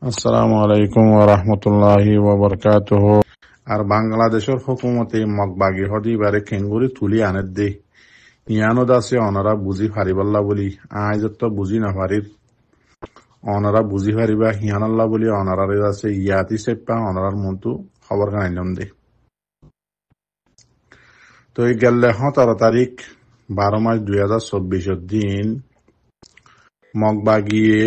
আসসালামু আলাইকুম ওয়া রাহমাতুল্লাহি ওয়া বারাকাতুহু। আর বাংলাদেশের হুকুমতে মগবাগি হদিবারে খেঙ্গুরি তুলি আনের দে ইয়ানো দাসে অনারা বুঝি ফারিবাল্লা বলি আজ তো বুঝি না ফারির অনারা বুঝি ফারিবা হিয়ানাল্লাহ বলি অনারারে দাসে ইয়াতি সেপ্পা অনারার মন্তু খবর কানাইলাম দে। তো এই গেলে 17 তারিখ 12 মাস 2024 দিন মগবাগিয়ে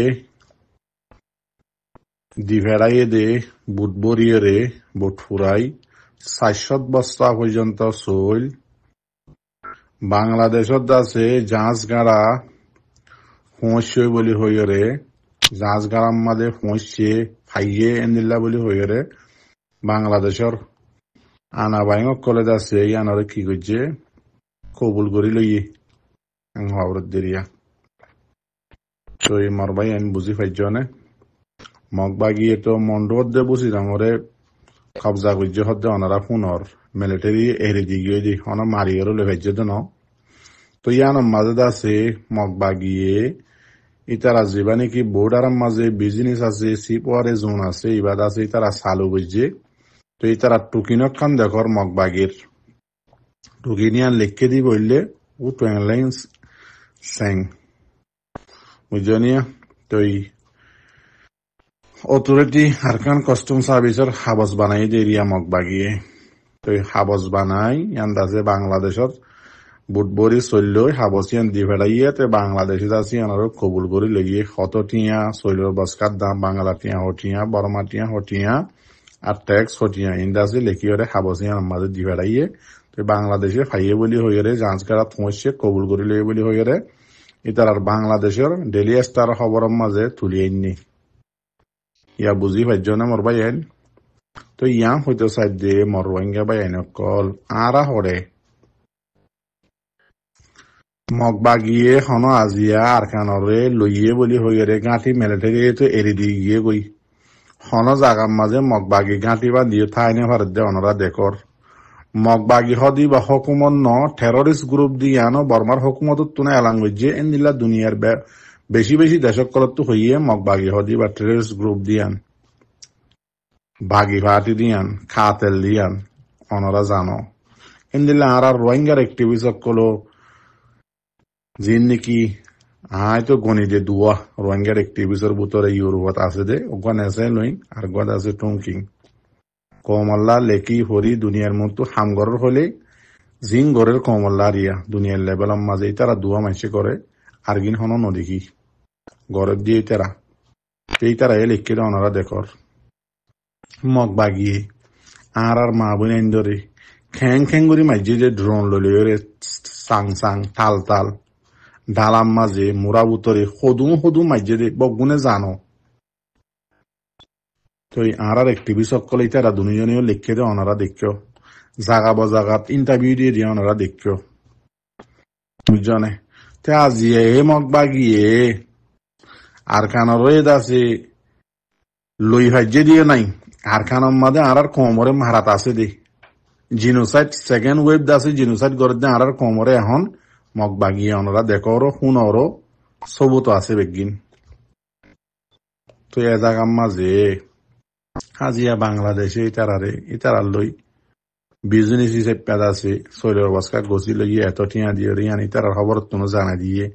দিভেড়াইয়ে দে বুট বরিয়ে রে বুট ফুরাই 400 বস্তা পর্যন্ত চইল বাংলাদেশত আছে জাঁচ গাড়া ফোঁসই বলি হইরে জাঁচ গাড়ার মাঝে ফোঁসছে ফাইয়ে এনিল্লা বলি হইরে বাংলাদেশর আনা বাইঙক কলেজ আছে ইয়ানরে কি করছে কবুল করি লইয়ে হবরত দেরিয়া। তো এই মরবাই আমি বুঝি পাইছনে মগ বাগিয়ে তো মন্ডপত দে বুঝি ডাঙরে কবজা করছে হদ্দে অনারা ফোনর মিলিটারি এড়ে দিয়ে গিয়ে দি অনা মারিয়েরও লেভাইছে তো ন। তো ইয়ানোর মাঝে আছে মগ বাগিয়ে ইতারা যেবা নাকি বোর্ডারের মাঝে বিজনেস আছে সিপওয়ারে জোন আছে ইবাদ আছে ইতারা চালু করছে। তো ইতারা টুকিনক খান দেখর মগ বাগির টুকিনিয়ান লিখে দি বললে ও টুয়েলাইন স্যাং বুঝনিয়া। তো অথরিটি আরকান কাস্টম সার্ভিসের হাবস বানাই দিয়ে এরিয়া মগ বাগিয়ে তো হাবস বানাই ইয়ান্দাজে বাংলাদেশত বুটবরি চলল হাবসিয়ান দি ফেলাইয়ে তে বাংলাদেশে যাচ্ছি আনারও কবুল করে লইয়ে কত টিয়া চৈলর বসকার দাম বাংলা টিয়া হটিয়া বর্মা টিয়া হটিয়া আর ট্যাক্স হটিয়া ইন্দাজে লেখিয়রে হাবসিয়ান মাঝে দি ফেলাইয়ে তো বাংলাদেশে ফাইয়ে বলি হইরে জাঁচ গাড়া থমসে কবুল করে লইয়ে বলি হইরে ইতার আর বাংলাদেশের ডেলি স্টার খবরের মাঝে তুলিয়ে নি ইয়া বুঝি পাইজনে মর বাইন। তো ইয়া হইতে চাই দে মর রোহিঙ্গা বাইন কল আরা হরে মগবাগিয়ে হন আজিয়া আরকানরে লইয়ে বলি হইরে গাঁঠি মিলিটারি তো এড়ি দিয়ে গিয়ে গই হন জাগার মাঝে মগবাগি গাঁঠি বা দিয়ে থাইনে ভারত দে অনরা দেখর মগবাগি হদি বা হকুমত ন টেররিস্ট গ্রুপ দিয়ানো বর্মার হকুমত তুনে এলাং যে এনিলা দুনিয়ার বেশি বেশি দেশক কলত হইয়ে মগবাগি হদি বা টেররিস্ট গ্রুপ দিয়ান বাগি ভাটি দিয়ান খাতেল দিয়ান অনরা জানো এনিলা আর রোহিঙ্গার অ্যাক্টিভিস্ট কলো জিন নাকি তো গণি দে দুয়া রোহিঙ্গার অ্যাক্টিভিস্টের ভিতরে ইউরোপত আছে দে ওখানে আছে লইন আর গদ আছে টুংকিং কমল্লা লেকি হরি দুনিয়ার মতো হামগরের হলে জিং গরের কমল্লা রিয়া দুনিয়ার লেভেলের মাঝে তারা দুয়া মাইসে করে আর গিন হন নদীকি গরের দিয়ে তারা এই তারা এ লেখকে ওনারা দেখর মগ বাগিয়ে আর মা বোন ধরে খ্যাং খ্যাং করি মাইজে যে ড্রোন লইলে সাং সাং তাল তাল ডালাম মাঝে মোরা বুতরে সদু মাইজে দে বগুনে জানো। তো এই আর অ্যাক্টিভিস্ট সকলে তারা দুজনেও লিখে দে ওনারা দেখো জাগা বজাগাত ইন্টারভিউ দিয়ে দিয়ে ওনারা দেখো বুঝনে। তে আজিয়ে এ মগ বাগিয়ে আর খানোর আছে লই ভাজ্যে দিয়ে নাই আর খানোর মাঝে আর কমরে মারাত আছে দে জিনোসাইড সেকেন্ড ওয়েভ আছে জিনোসাইড করে দে আর কমরে এখন মগ বাগিয়ে ওনারা দেখো শুনরও সবুত আছে বেগিন। তো এ জায়গার মাঝে হাজিয়া বাংলাদেশে ইতারার লই বিজনেস হিসেবে পেদ আছে শৈলের বসকা গছি লইয়ে এত টিয়া দিয়ে রিয়ান ইতারার খবর তুনো জানাই দিয়ে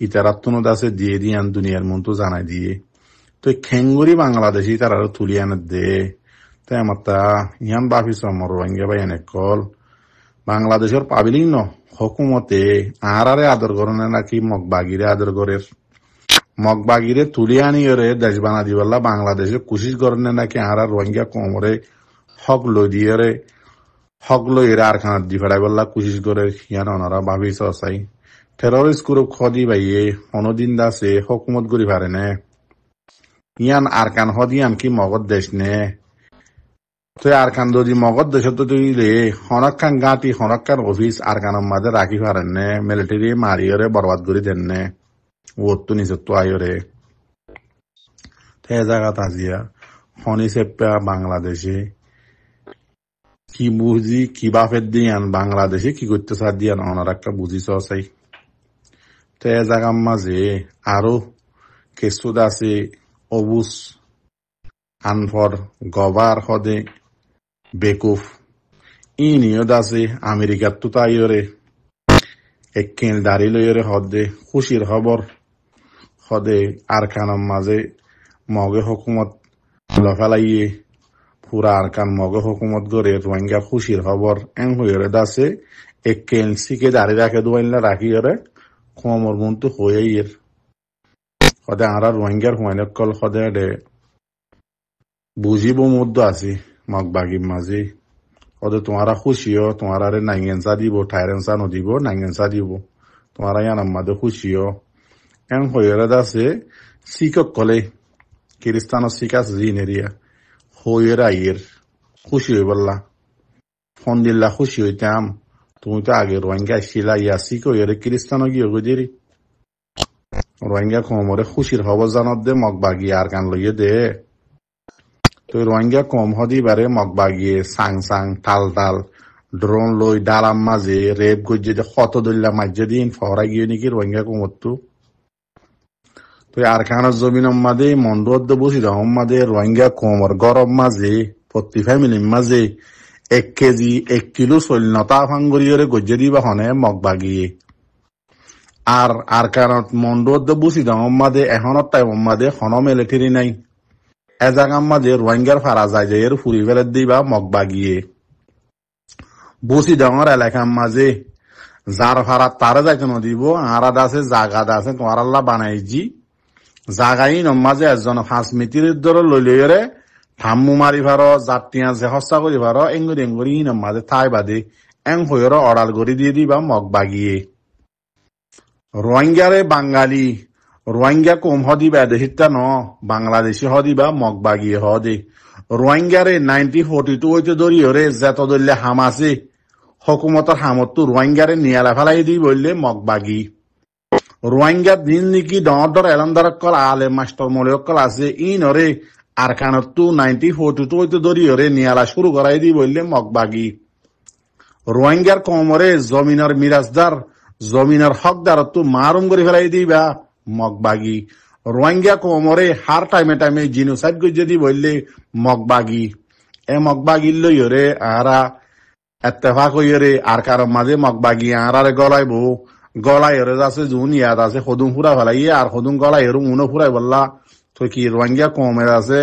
ইতারার তুনো দাসে দিয়ে দিয়ান দুনিয়ার মতো জানাই দিয়ে। তো খেঙ্গুরি বাংলাদেশি তারার তুলি আনে দে তাই আমার তা ইয়ান বাফিস মর রোহিঙ্গা বা এনে কল বাংলাদেশের পাবিলিং ন হকুমতে আরে আদর করে নাকি মগবাগিরে আদর করে মগবাগিরে তুলি আনিয়ে দেশ বানা দিবাল্লা বাংলাদেশে কুশিস করেন নাকি আর রোহিঙ্গা কমরে হক লই দিয়ে হক লই আর খানার দি ফেরাই বললা কুশিস করে ইয়ান ওনারা ভাবিস চাই টেররিস্ট গ্রুপ খদি বাইয়ে অনদিন দাসে হকুমত গড়ি পারে নে ইয়ান আরকান হদিয়ান কি মগধ দেশ নে। তো আরকান যদি মগধ দেশ তো তুইলে হনকান গাঁটি হনকান অফিস আরকানের মাঝে রাখি পারেন নে মিলিটারি মারিয়রে বরবাদ করে দেন নে ও তো নিজের তো আয়রে জায়গা তাজিয়া হনি সেপ্পা বাংলাদেশে কি বুঝি কি বাফের দিয়ান বাংলাদেশে কি করতে চার দিয়ান ওনার একটা বুঝি চাই। তো এ জায়গার মাঝে আরো কেসুদ আছে অবুজ আনফর গভার হদে বেকুফ ইনিয়ত আছে আমেরিকার তো তাইরে একেল দাঁড়ি লইরে হদে খুশির খবর হদে আরকানের মাঝে মগে হুকুমত লফালাইয়ে পুরা আরকান মগে হুকুমত গড়ে রোহিঙ্গা খুশির খবর এং হইরে দাসে একেল সিকে দাঁড়ি রাখে দুয়াইলা রাখিরে কোমর মন্তু হয়ে ইয়ের হদে আরা রোহিঙ্গার হুয়াইনক কল হদে দে বুঝিব মধ্য আছে মগবাগির মাঝে হদে তোমারা খুশিও তোমারা রে নাইগেন্সা দিব ঠাইরেন্সা নদিব নাইগেন্সা দিব তোমারা ইয়ানার মাঝে খুশিও এং হইরে দাসে শিকক কলে খ্রিস্টানো শিকাস জিনেরিয়া হইরে আইয়ের খুশি হই বললা ফোন দিল্লা খুশি হইতাম তুমি তো আগে রোহিঙ্গা শিলা ইয়া শিখ হইরে খ্রিস্টানো গিয়ে গদিরি রোহিঙ্গা কমরে খুশির খবর জানত দে মগবাগি আর কান লইয়ে দে তো রোহিঙ্গা কম হদি বারে মগবাগিয়ে সাং সাং টাল টাল ড্রোন লই ডালাম মাঝে রেপ গজ্জে যে কত দল্লা মাঝে দিন ফহরা গিয়ে নাকি রোহিঙ্গা কমরতু তো আর কানের জমিন মাঝে মন্ডদ বসি রহম মাঝে রোহিঙ্গা কমর গরম মাঝে প্রতি ফ্যামিলির মাঝে 1 কেজি 1 কিলো সৈন্যতা ফাঙ্গরিয়রে গজ্জে দিবা হনে মগবাগিয়ে আর কারণ মন্ডদ বুঝি দাম মাঝে এখনত টাইম মাঝে হন মিলিটারি নাই এজাগাম মাঝে রোহিঙ্গার ফারা যায় যে এর ফুরি ফেলে দিবা মগবাগিয়ে বুঝি ডাঙর এলাকার মাঝে যার ফারা তারে যাইতে নদিব আরা দাসে জাগা দাসে তোমার আল্লাহ বানাইজি জাগাই নমাজে একজন 5 মিটার ধরে লইলে ঠাম্মু মারি ফারো যাত্রী আছে হস্তা করি ফারো এঙ্গুরি এঙ্গুরি নমাজে ঠাই বাদে এং হইর অড়াল করে দিয়ে দিবা মগবাগিয়ে রোহিঙ্গারে বাঙালি রোহিঙ্গা কম হদিবা দেশিতা ন বাংলাদেশি হদিবা মগবাগিয়ে হদে রোহিঙ্গারে 1942 হইতে ধরিয়রে যেত দল্লে হামাসে হকুমতর হামতু রোহিঙ্গারে নিয়ালা ফেলাই দি বললে মগবাগি রোহিঙ্গা দিন নিকি ডর এলন্দর কল আলে মাস্টার মলে কল আছে ইনরে আর কানতু 1942 হইতে ধরিয়রে নিয়ালা শুরু করাই দি বললে মগবাগি রোহিঙ্গার কমরে জমিনের মিরাজদার জমিনের হকদার তো মারুম করে ফেলাই দিবা মগবাগি রোহিঙ্গা কোমরে হার টাইমে টাইমে জিনোসাইড গজে দি বললে মগবাগি এ মগবাগি লইরে আরা এত্তেফাক হইরে আর কারণ মাঝে মগবাগি আরারে গলাইব গলাইরে আছে জুন ইয়াদ আছে সদুম ফুরা ফেলাইয়ে আর সদুম গলাইরে উনো ফুরাই বললা তো কি রোহিঙ্গা কোমের আছে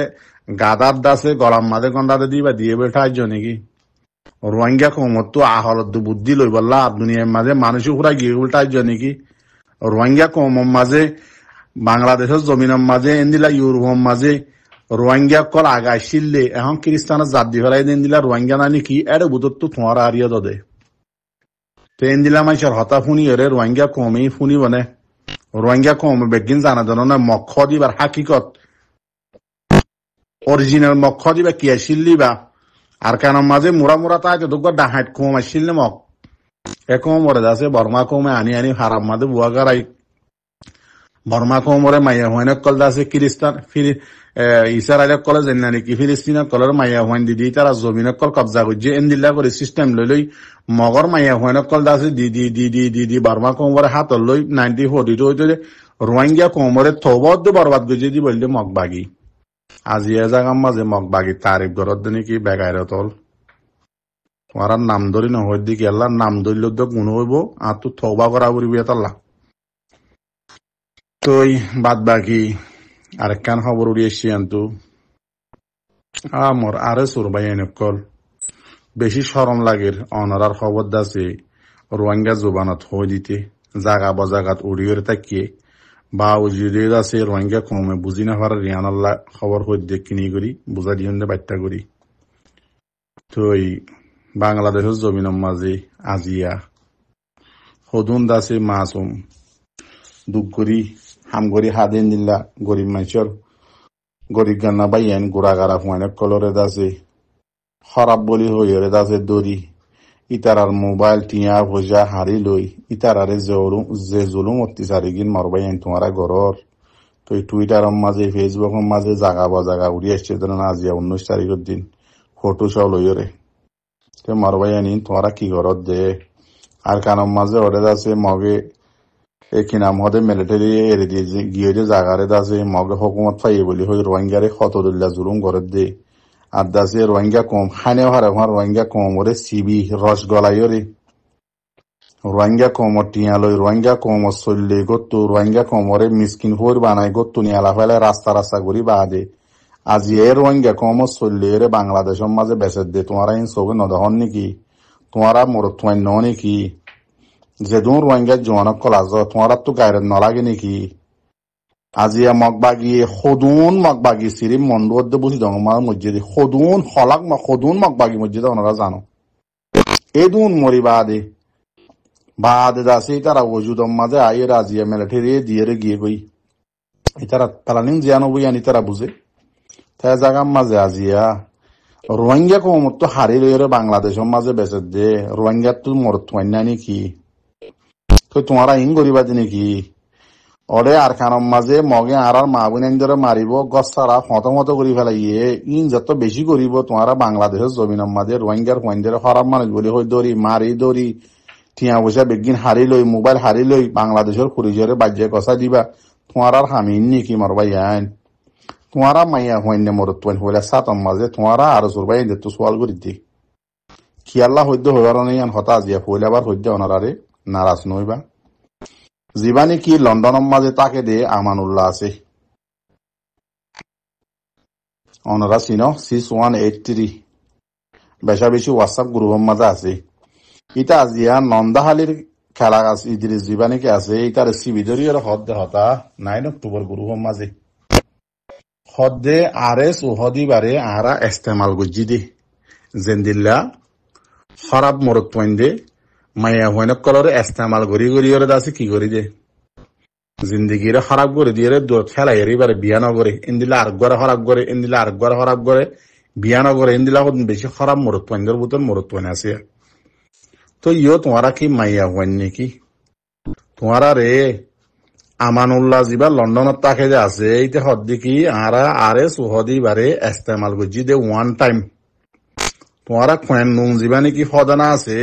গাদার দাসে গলাম মাঝে গন্ডাতে দিবা দিয়ে বেঠাই নাকি রোহিঙ্গা কমত তো আহলত বুদ্ধি লই বললা দুনিয়ার মাঝে মানুষ পুরা গিয়ে উল্টাই নাকি রোহিঙ্গা কম মাঝে বাংলাদেশের জমিনের মাঝে এন্দিলা ইউরোপের মাঝে রোহিঙ্গা কল আগায় শিললে এখন খ্রিস্টানের জাত দি ফেলাই দেন দিলা রোহিঙ্গা নানি কি এড়ে বুতর তো তোমার আরিয়া দে তো এন্দিলা মাইসের হতা ফুনি এরে রোহিঙ্গা কমেই ফুনি বনে রোহিঙ্গা কম বেগিন জানা জানো না মক্ষ দিবার হাকিকত অরিজিনাল মক্ষ দিবা কি শিল্লি বা আর কেন মাঝে মুড়া মুড়া তাই তো ডাহাইট কম আসছিল মক একম মরে আছে বর্মা কমে আনি আনি হারাম মাঝে বুয়া গারাই বর্মা কমরে মাইয়া হুয়াইন কল দাসে খ্রিস্টান ইসরায়েল কলে যেন নাকি ফিলিস্তিন কলের মাইয়া হুয়াইন দিদি তারা জমিন কল কবজা করছে এন্দিল্লা করে সিস্টেম লই লই মগর মাইয়া হুয়াইন কল দাসে দি বর্মা কমরে হাতর লই 1942 হইতে রোহিঙ্গা কমরে থবদ বরবাদ গজে দি বললে মগবাগি আজি এ জাগার মাঝে মগবাগি তারিফ গরত নাকি বেগাইর তল তোমার নাম ধরি নহর দিকে আল্লাহ নাম ধরল তো গুণ হইব আর তো থবা করা করবি এতাল্লা তই বাদ বাকি আরেকখান খবর উড়িয়েছি আনতু আমার আরে সুরবাই এনেকল বেশি সরম লাগের অনারার খবর দাসে রোহিঙ্গা জোবানত হয়ে দিতে জাগা বজাগাত উড়িয়ে থাকিয়ে বা উজিয়ে আছে রোহিঙ্গা কমে বুঝি না পারে রিয়ান আল্লাহ খবর হয়ে দিয়ে কিনি করি বুঝা দিয়ে বার্তা করি তই বাংলাদেশের জমিনের মাঝে আজিয়া সদুন দাসে মাসুম দুঃখরি হামগরি হাদিন দিল্লা গরিব মানুষের গরিব গান্না বাইয়ান গোড়া গাড়া ফুয়ানে কলরে দাসে খারাপ বলি হইরে দাসে দড়ি ইতারার মোবাইল টিয়া ভোজা হারি লই ইতারারে যে জুলুম অত্যাচারী গিন মরবাইন তোমারা গরর তো টুইটারের মাঝে ফেসবুকের মাঝে জাগা বাজাগা উড়ি আসছে ধরেন আজিয়া 19 তারিখের দিন ফটো সব লইরে তো মরবাইন তোমারা কি গরত দে আর কানের মাঝে ওরে আছে মগে একই নাম হদে মিলিটারি এরি দিয়ে গিয়ে যে জাগারে দাসে মগে হকুমত ফাইয়ে বলি হই রোহিঙ্গারে খতদুল্লাহ জুলুম করে দে আর দাসে রোহিঙ্গা কম হানে হারে হার রোহিঙ্গা কম ওরে সিবি রস গলাই রে রোহিঙ্গা কম টিয়া লই রোহিঙ্গা কম চললে গত্তু রোহিঙ্গা কম ওরে মিসকিন ফোর বানাই গত্তু নিয়ে আলা ফেলে রাস্তা রাস্তা করি বাদে আজি এ রোহিঙ্গা কম চললে রে বাংলাদেশের মাঝে বেচে দে তোমারা ইন সবে নদহন নাকি তোমারা মরত্বাই ন নাকি যেদুন রোহিঙ্গা জোয়ানক কলাজ তোমারা তো গায়ের নলাগে নাকি আজিয়া মগবাগি সদুন মগবাগি সিরি মন্ডুদ বুঝি দং মা মসজিদ সদুন হলাক সদুন মগবাগি মসজিদ ওনারা জানো এদুন মরি বাদে দাসে তারা ওজুদম মাঝে আইয়ে রাজিয়া মিলিটারি দিয়ে গিয়ে গই ইতারা তালানিন জিয়ানো বই আনি তারা বুঝে তাই জাগার মাঝে আজিয়া রোহিঙ্গা কমত তো হারি লইরে বাংলাদেশের মাঝে বেচে দে রোহিঙ্গা তো মরত্বাই না নাকি তো তোমারা ইন গরিবা নাকি ওরে আর খানম মাঝে মগে আর মা বোন ধরে মারিব গছারা হত করি ফেলাইয়ে ইন যত বেশি করিব তোমারা বাংলাদেশের জমিনের মাঝে রোহিঙ্গার কয়েন্দের খারাপ মানুষ বলে হই দরি মারি দরি টিয়া পয়সা বেগিন হারি লই মোবাইল হারি লই বাংলাদেশের খুরিজরে বাজ্যে কষা দিবা তোমার আর হামিন নাকি মারবাই আইন তোমারা মাইয়া হইনে মরত্বেন হইলে সাতম মাঝে তোমারা আর সুরবাই তো সোয়াল করি দি কি আল্লাহ হইতে হইবার নেই হতা আজিয়া হইলে আবার হইতে অনারে নারাজ নইবা জীবানী কি লন্ডনের মাঝে তাকে দে আমানুল্লাহ আছে অনারা চিন 6183 বেশা বেশি হোয়াটসঅ্যাপ গ্রুপের মাঝে আছে ইটা আজিয়া নন্দাহালির খেলা আছে ইদ্রিস জীবানীকে আছে ইটার সিবিদরিয়ার হদ্দে হতা 9 অক্টোবর গ্রুপের মাঝে হদ্দে আরএস উহদি বারে আরা ইস্তেমাল গুজি দে জেন্দিল্লা খরাব মরত্বইন দে মাইয়া হইনক কলরে ইস্তেমাল গরি ওরে দাসে কি করি দে জিন্দিগিরে খারাপ করে দিয়ে দূর ফেলাই এবারে বিয়া নগরে ইন্দিলা আর গড়ে খারাপ করে ইন্দিলা আর গড়ে খারাপ করে বিয়া নগরে ইন্দিলা বেশি খারাপ মরত্বইনের বুতন মরত্বইন আছে তো ইয়ো তোমারা কি মাইয়া হইন নাকি তোমারা রে আমানুল্লাহ জিবা লন্ডনত তাকে যে আছে এইতে হদ্দি কি আরা আরে সুহদি বারে ইস্তেমাল গুজি দে ওয়ান টাইম তোমারা কোয়েন নুন জিবা নাকি ফদানা আছে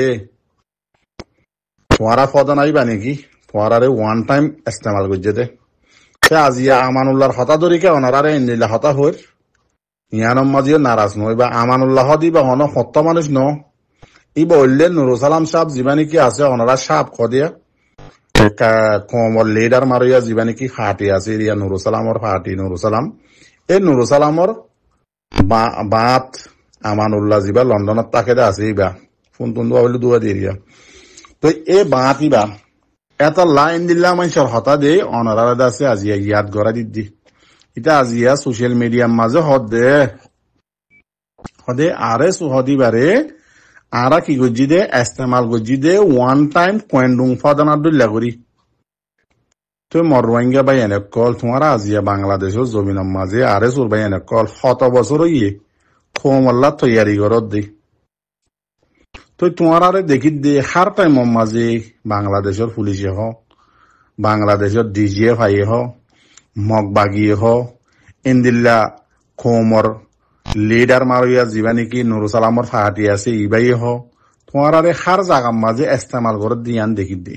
তোমারা ফদানাই বা নাকি তোমারা রে ওয়ান টাইম ইস্তেমাল গুজি দে আজিয়া আমানুল্লাহর হতা দরিকে অনারারে ইন্দিলা হতা হইর ইয়ানম মাজিও নারাজ নয় বা আমানুল্লাহ দিবা হন সত্য মানুষ ন ই বললে নুরুসালাম সাহেব জিবা নাকি আছে অনারা সাপ খদিয়া কমর লিডার মারিয়া যিবা নেকি ফাটি আছে ইয়া নুরুসালামর ফাটি নুরুসালাম এই নুরুসালামর বাত আমানুল্লাহ যিবা লন্ডনত তাকে আছে ইবা ফোন টুন বলে দুয়া দিয়া তো এই বাত ইবা এটা লাইন দিলা মানুষের হতা দে অনারার আছে আজিয়া ইয়াদ গড়া দিদি এটা আজিয়া সোশ্যাল মিডিয়ার মাঝে হদে আরে সুহদি বারে আরা কি গজি দে ইস্তেমাল গজি দে ওয়ান টাইম কোয়েন্ডুং ফাদানা দুল্লা করি তো মর রোহিঙ্গা বাই এনে কল তোমার আজিয়া বাংলাদেশের জমিনের মাঝে আরে সুর বাই এনে কল 7 বছর ইয়ে খোমল্লা তৈয়ারি করত দে তো তোমার আরে দেখি দে হার টাইমের মাঝে বাংলাদেশের পুলিশে হ বাংলাদেশের ডিজিএফ আই হ মগবাগিয়ে হ ইন্দিল্লা খোমর লিডার মারিয়া যিবা নেকি নুরুসালামর ফাহাটি আছে ইবাই হ তোমার আরে হার জাগার মাঝে ইস্তেমাল করে দিয়ান দেখি দে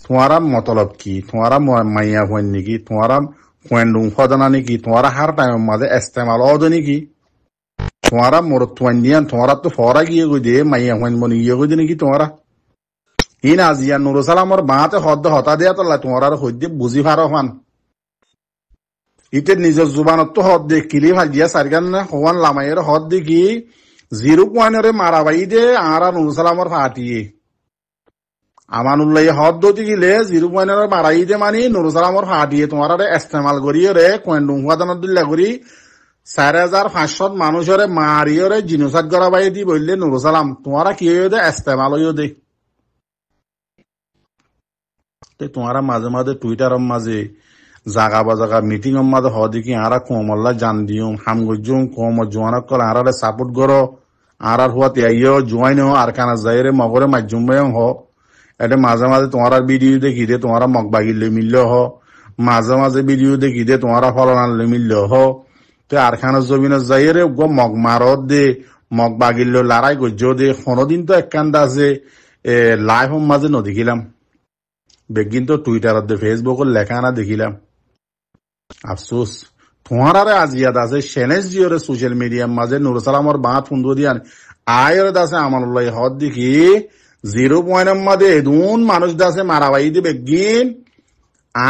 তোমারা মতলব কি তোমারা মাইয়া হইন নাকি তোমারা কোয়েন্ডুং ফদানা নাকি তোমারা হার টাইমের মাঝে ইস্তেমাল অদ নাকি তোমারা মরত্বাইন দিয়ান তোমারা তো ফরা গিয়ে গই দে মাইয়া হইন মনে গিয়ে গই দে নাকি তোমারা ইন আজিয়া নুরুসালামর বাঁতে হতা দেয়া তোলা তোমার হইতে বুঝি ভার হান ইতে নিজের জুবানত তো হদ দে কিলি ভাজিয়া সারগান হওয়ান লামাইয়ের হদ দে কি 0 মারাবাই দে আরা নুরুসালামর ফাটিয়ে আমানুল্লাহ হদ দতি গিলে 0 মারাই দে মানি নুরুসালামর ফাটিয়ে তোমার ইস্তেমাল করিয়ে রে কোয়েন্ডুং ফাদানত দিল্লা করি 4500 মানুষের মারিয়ে রে জিনোসাইড করা বাই দি বললে নুরুসালাম তোমারা কি হয়ে দে ইস্তেমাল হইও দে তোমারা মাঝে মাঝে টুইটারের মাঝে জাগা বা জাগা মিটিং এর মাঝে হদি কি আরা কোমল্লা জান দিও হাম গজুম কোম জোয়ানা কল আরারে সাপোর্ট করো আরার হুয়াতে আইও জয়েন হো আর কানা যাইরে মগরে মাজুম বয়ং হ এটা মাঝে মাঝে তোমার ভিডিও দেখি দে তোমারা মগবাগিলে মিলল হ মাঝে মাঝে ভিডিও দেখি দে তোমারা ফলনালে মিলল হ তো আর খানা জমিনে যাইরে গো মগ মারত দে মগবাগিল লড়াই গজ্জ দে কোনদিন তো এককান্দা আছে লাইভ মাঝে নদেখিলাম বেগিন তো টুইটারত ফেসবুকত লেখা না দেখিলাম আফসোস তোমারে আজিয়াত আছে চ্যালেঞ্জ জিওরে সোশ্যাল মিডিয়ার মাঝে নুর সালামর বাঁধ ফুন্দু দিয়ান আয়ের দাসে আমানুল্লাহ হদ দেখি 0 মাঝে এদুন মানুষ দাসে মারাবাই দি বেগিন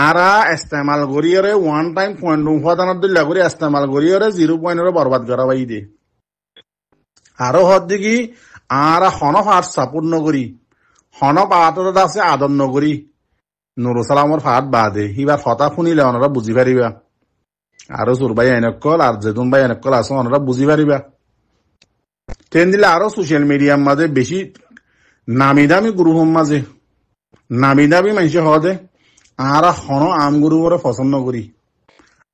আরা ইস্তেমাল করিয়রে ওয়ান টাইম পয়েন্ট উপাদানত দিল্লা করে ইস্তেমাল করিয়রে 0 বরবাদ করাবাই দি আরো হদ দেখি আরা হন ফাট সাপোর্ট নগরী হন পাহাতর দাসে আদর নগরী নুর সালামর ফাট বাদে হিবার হতা শুনিলে ওনারা বুঝি পারিবা আরো চোরবাই এনেকল আর যেতুন ভাই এনেকল আছে ওনারা বুঝি পারিবা ট্রেন দিলে আরো সোশ্যাল মিডিয়ার মাঝে বেশি নামি দামি গ্রুপের মাঝে নামি দামি মানুষ হদে আরা হন আম গ্রুপরে পছন্দ করি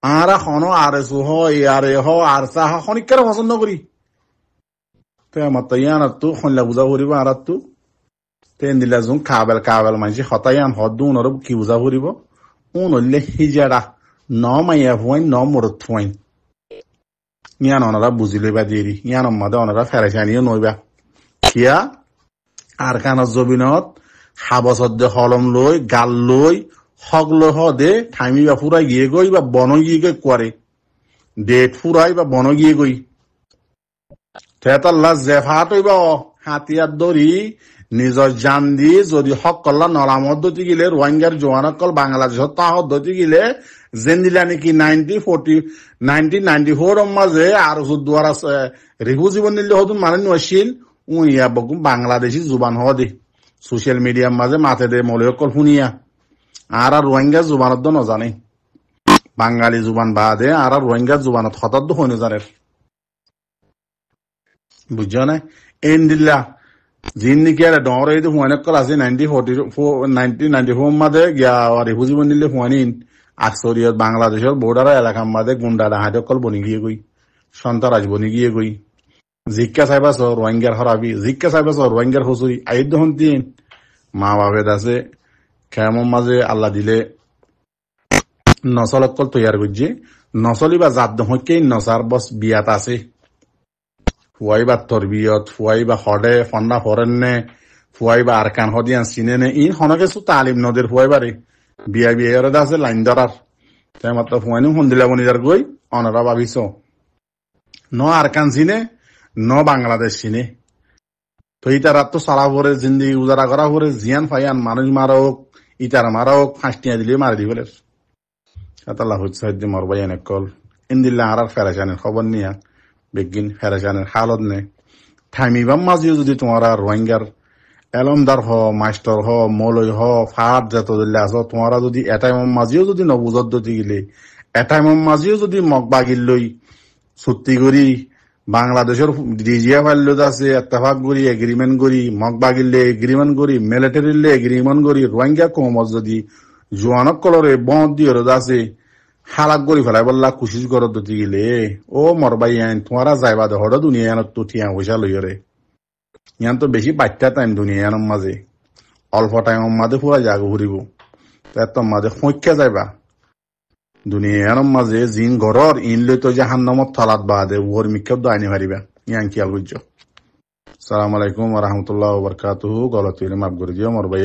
আরা হন আর এস হ আর এ হ আর চা খনিকার পছন্দ করি তো আমার তো ইয়ান তো খনলা বুঝা করিব আর তো ট্রেন দিলে যোন কাবেল কাবেল মানুষ হতাই আন হদ উনর কি বুঝা করিব উন হইলে হিজারা ন মাইয়া ফুয়াইন ন মরত ফুয়াইন ইয়ান ওনারা বুঝিলে বা দেরি ইয়ান মাদে ওনারা ফেরেশানিও নইবা কিয়া আর কানত জবিনত হাবসদ্দে হলম লই গাল লই হগল হদে থামি বা ফুরাই গিয়ে গই বা বন গিয়ে গই করে ডেট ফুরাই বা বন গিয়ে গই তেতাল্লা জেফাত হইবা হাতিয়ার দরি নিজৰ জান দি যদি হক কল্লা নলামত দতি গিলে রোহিঙ্গার জোয়ানক কল বাংলাদেশত তাহত দতি গিলে যেন দিলা নাকি 1994 মাঝে আর দুয়ার রিভু জীবন দিলে হতুন মানে নছিল উইয়া বকুম বাংলাদেশি জুবান হ দে সোশ্যাল মিডিয়ার মাঝে মাথে দে মলে কল শুনিয়া আর রোহিঙ্গা জুবানত নজানে বাঙালি জুবান বাদে আর রোহিঙ্গা জুবানত হঠাৎ হইন জানে বুঝছ না এন দিল্লা জিন্দিকি আর ডরে হুয়ানে কল আছে 1994 মাঝে গিয়া রিভু জীবন দিলে হুয়ানিন আকসরিয়ত বাংলাদেশের বর্ডার এলাকার মাঝে গুন্ডা ডাহাতে কল বনি গিয়ে গই সন্তারাজ বনি গিয়ে গই জিজ্ঞা সাহেবাস রোহিঙ্গার হরাবি জিজ্ঞা সাহেবাস রোহিঙ্গার হসুরি আইদ হন্তিন মা বাপের আছে কেমন মাঝে আল্লাহ দিলে নসল কল তৈয়ার করছে নসলি বা জাত হইকে নসার বস বিয়াত আছে ফুয়াই বা তরবিয়ত ফুয়াই বা হডে ফন্না ফরেন্নে ফুয়াই বা আরকান হদিয়ান চিনে নে ইন হনকে সু তালিম নদের ফুয়াই বারে বিয়া বিয়া আছে লাইন ধরার তাই মাত্র ফুয়াইনু হন্দিলা বনিদার গই অনারা ভাবিছ ন আরকান চিনে ন বাংলাদেশ চিনে তো ইতারা তো সারা ভরে জিন্দিগি উজারা করা ভরে জিয়ান ফাইয়ান মানুষ মারা হোক ইতারা মারা হোক ফাঁসটিয়া দিলে মারি দিবলে আল্লাহ হচ্ছে মরবাই অনেক কল ইন্দিল্লা আর ফেরাসানের খবর নিয়া বেগিন ফেরাসানের হালত নে থামিবাম মাঝিও যদি তোমার রোহিঙ্গার এলমদার হ মাস্টার হ মলই হ ফাট যত দিলে আস তোমারা যদি এটাইম মাঝিও যদি নবুজত দতি গিলে এটাইম মাঝিও যদি মগ বাগিল লই সত্যি করি বাংলাদেশের ডিজিয়া ফাইল আছে এত্তেফাক করি এগ্রিমেন্ট করি মগ বাগিলে এগ্রিমেন্ট করি মিলিটারিলে এগ্রিমেন্ট করি রোহিঙ্গা কমত যদি জোয়ানক কলরে বন্ধ দিয়ে আছে হালাক করি ফেলাই বললা কুশিস করত দতি গিলে ও মরবাই আইন তোমারা যাইবা দে হঠাৎ দুনিয়া তো ঠিয়া পয়সা লইরে ইয়ান তো বেশি বাচ্চা টাইম দুনিয়ার মাঝে অল্প টাইমের মাঝে পুরা জাগো ঘুরিব তোর মাঝে সংখ্যা যাইবা দুনিয়ার মাঝে জিন ঘরর ইন লই তো জাহান্নামত থালাত বাদে ওর মিক্ষব দাইনি পারিবা ইয়ান কি আল বুঝছো। আসসালামু আলাইকুম ওয়া রাহমাতুল্লাহি ওয়া বারাকাতুহু গলত হইলে মাফ করে দিও মোর ভাই।